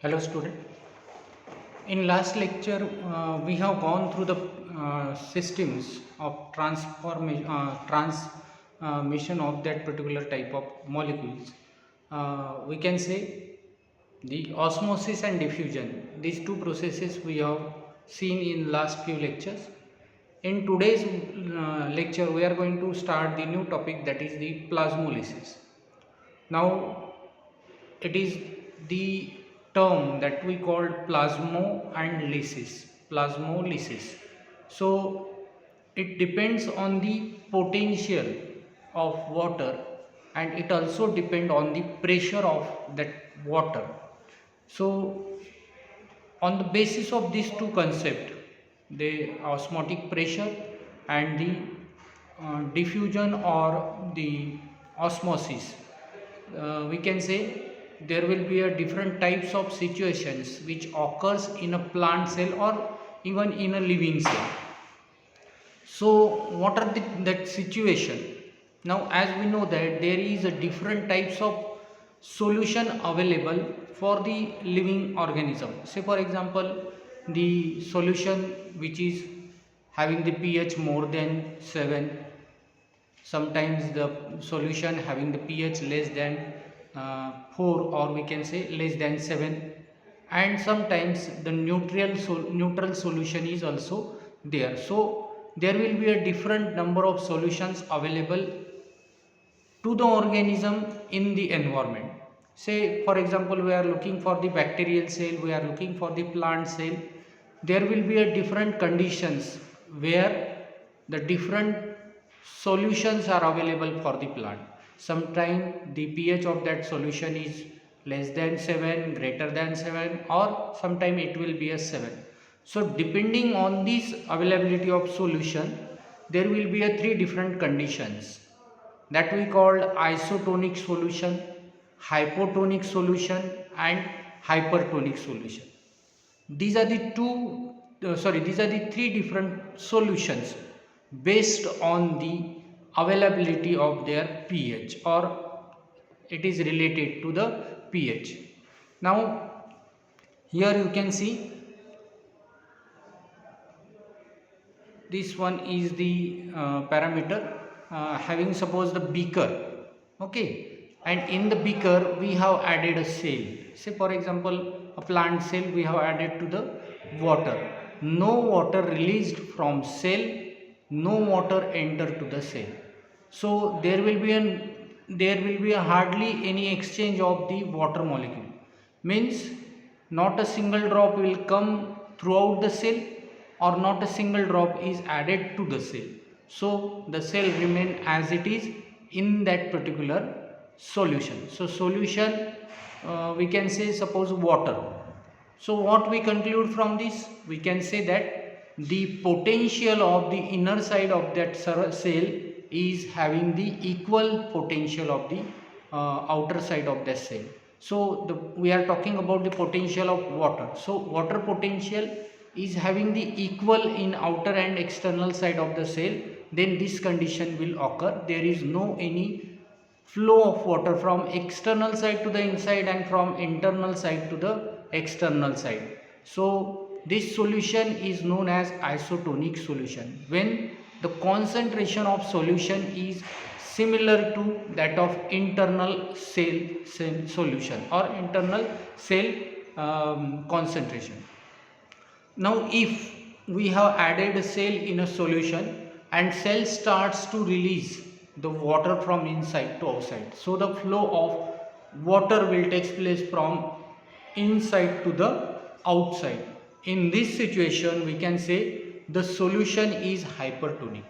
Hello student. In last lecture we have gone through the systems of transmission of that particular type of molecules. We can say the osmosis and diffusion. These two processes we have seen in last few lectures. In today's lecture we are going to start the new topic, that is the plasmolysis. Now it is the term that we called plasmolysis. So it depends on the potential of water, and it also depends on the pressure of that water. So on the basis of these two concepts, the osmotic pressure and the diffusion or the osmosis, we can say there will be a different types of situations which occurs in a plant cell or even in a living cell. So what are that situation? Now as we know that there is a different types of solution available for the living organism. Say for example, the solution which is having the pH more than 7, sometimes the solution having the pH less than 4, or we can say less than 7, and sometimes the neutral solution is also there. So there will be a different number of solutions available to the organism in the environment. Say for example, we are looking for the bacterial cell, we are looking for the plant cell. There will be a different conditions where the different solutions are available for the plant. Sometimes the pH of that solution is less than 7, greater than 7, or sometime it will be a 7. So depending on this availability of solution, there will be a three different conditions that we called isotonic solution, hypotonic solution, and hypertonic solution. These are the these are the three different solutions based on the availability of their pH, or it is related to the pH. Now here you can see this one is the parameter, having suppose the beaker, okay, and in the beaker we have added a cell. Say for example, a plant cell we have added to the water. No water released from cell, no water enter to the cell. So there will be a hardly any exchange of the water molecule. Means not a single drop will come throughout the cell, or not a single drop is added to the cell. So the cell remain as it is in that particular solution. So solution, we can say suppose water. So what we conclude from this? We can say that the potential of the inner side of that cell is having the equal potential of the outer side of the cell. So we are talking about the potential of water. So water potential is having the equal in outer and external side of the cell, then this condition will occur. There is no any flow of water from external side to the inside and from internal side to the external side. So this solution is known as isotonic solution, when the concentration of solution is similar to that of internal cell solution or internal cell concentration. Now if we have added a cell in a solution and cell starts to release the water from inside to outside, so the flow of water will take place from inside to the outside. In this situation we can say the solution is hypertonic.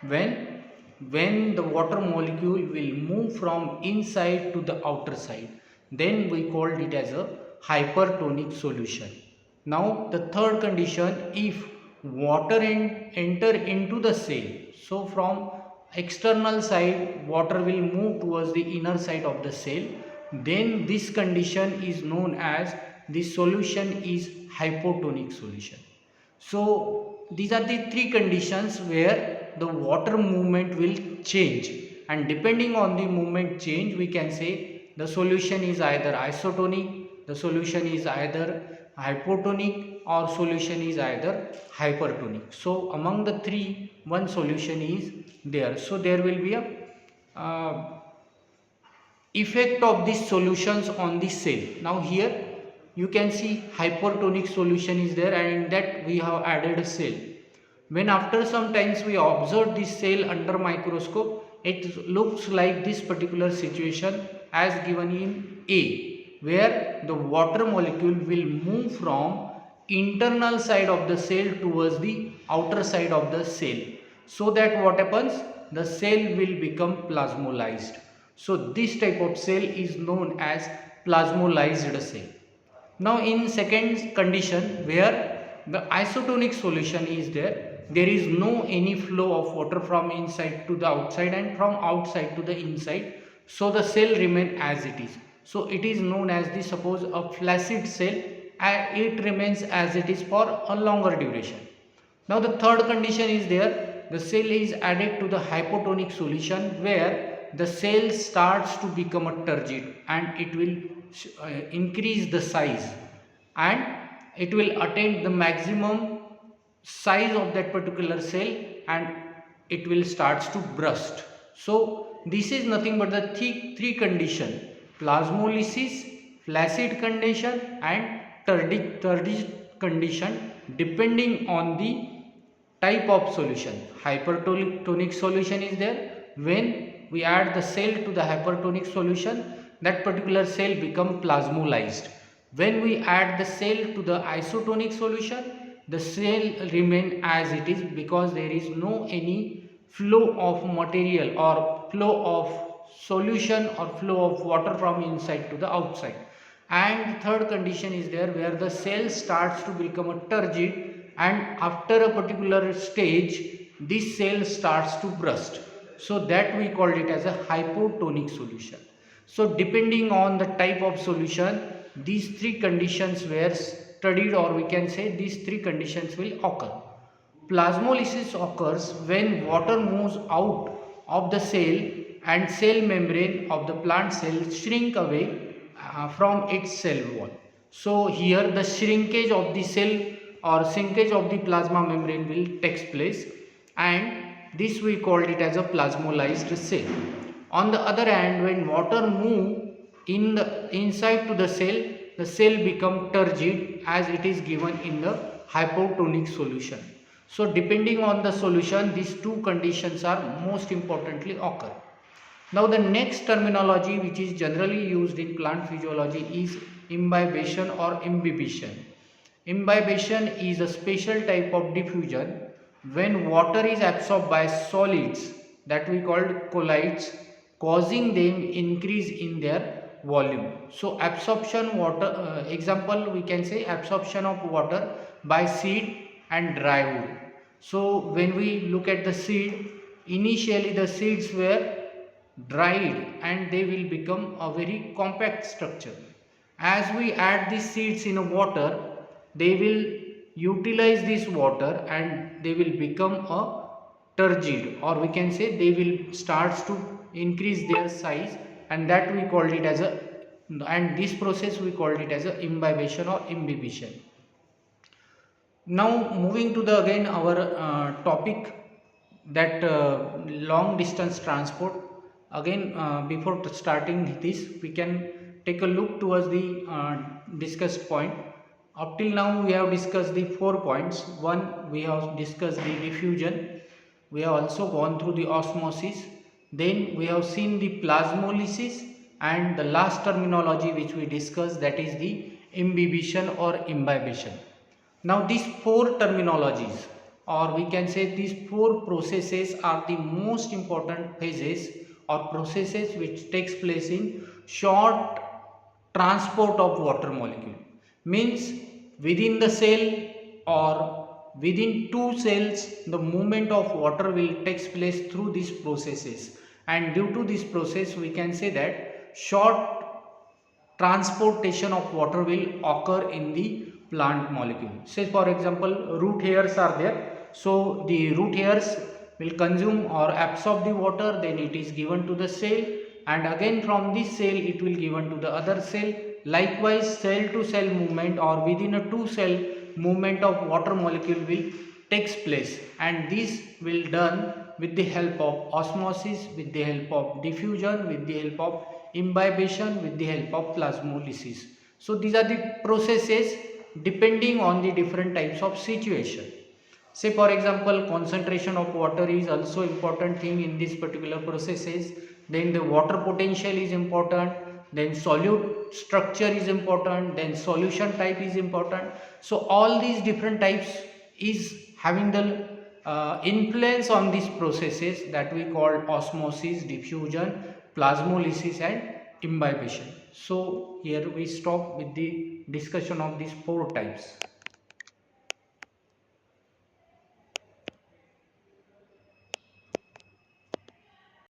When the water molecule will move from inside to the outer side, then we called it as a hypertonic solution. Now the third condition, if water enter into the cell, so from external side water will move towards the inner side of the cell, then this condition is known as the solution is hypotonic solution. So these are the three conditions where the water movement will change, and depending on the movement change we can say the solution is either isotonic, the solution is either hypotonic, or solution is either hypertonic. So among the three, one solution is there. So there will be a effect of these solutions on the cell. Now here you can see hypertonic solution is there, and in that we have added a cell. When after some times we observe this cell under microscope, it looks like this particular situation as given in A, where the water molecule will move from internal side of the cell towards the outer side of the cell, so that what happens, the cell will become plasmolized. So this type of cell is known as plasmolized cell. Now in second condition, where the isotonic solution is there, there is no any flow of water from inside to the outside and from outside to the inside, so the cell remain as it is. So it is known as the, suppose a flaccid cell, and it remains as it is for a longer duration. Now the third condition is there, the cell is added to the hypotonic solution, where the cell starts to become a turgid, and it will increase the size, and it will attain the maximum size of that particular cell, and it will starts to burst. So this is nothing but the three condition: plasmolysis, flaccid condition, and turgid condition, depending on the type of solution. Hypertonic solution is there. When we add the cell to the hypertonic solution, that particular cell become plasmolized. When we add the cell to the isotonic solution, the cell remain as it is, because there is no any flow of material or flow of solution or flow of water from inside to the outside. And third condition is there, where the cell starts to become a turgid, and after a particular stage this cell starts to burst, so that we called it as a hypotonic solution. So depending on the type of solution, these three conditions were studied, or we can say these three conditions will occur. Plasmolysis occurs when water moves out of the cell and cell membrane of the plant cell shrink away from its cell wall. So here the shrinkage of the cell or shrinkage of the plasma membrane will take place, and this we called it as a plasmolized cell. On the other hand, when water move inside to the cell become turgid, as it is given in the hypotonic solution. So depending on the solution, these two conditions are most importantly occur. Now the next terminology which is generally used in plant physiology is imbibition or imbibition. Imbibition is a special type of diffusion when water is absorbed by solids that we called colloids, causing them increase in their volume. So absorption water, example we can say absorption of water by seed and dry wood. So when we look at the seed, initially the seeds were dried and they will become a very compact structure. As we add these seeds in a water, they will utilize this water and they will become a turgid, or we can say they will starts to increase their size, and that we called it as a, and this process we called it as a imbibition or imbibition. Now moving to the again our topic, that long distance transport. Again before starting this, we can take a look towards the discussed point. Up till now we have discussed the 4 points. One, we have discussed the diffusion, we have also gone through the osmosis, then we have seen the plasmolysis, and the last terminology which we discussed, that is the imbibition or imbibition. Now these 4 terminologies, or we can say these 4 processes, are the most important phases or processes which takes place in short transport of water molecule. Means within the cell or within 2 cells, the movement of water will take place through these processes, and due to this process we can say that short transportation of water will occur in the plant molecule. Say for example root hairs are there, so the root hairs will consume or absorb the water, then it is given to the cell, and again from this cell it will given to the other cell. Likewise, cell to cell movement or within a two cell movement of water molecule will takes place, and this will done with the help of osmosis, with the help of diffusion, with the help of imbibition, with the help of plasmolysis. So these are the processes depending on the different types of situation. Say for example, concentration of water is also important thing in this particular processes. Then the water potential is important, then solute structure is important, then solution type is important. So all these different types is having the influence on these processes that we call osmosis, diffusion, plasmolysis and imbibition. So here we stop with the discussion of these four types.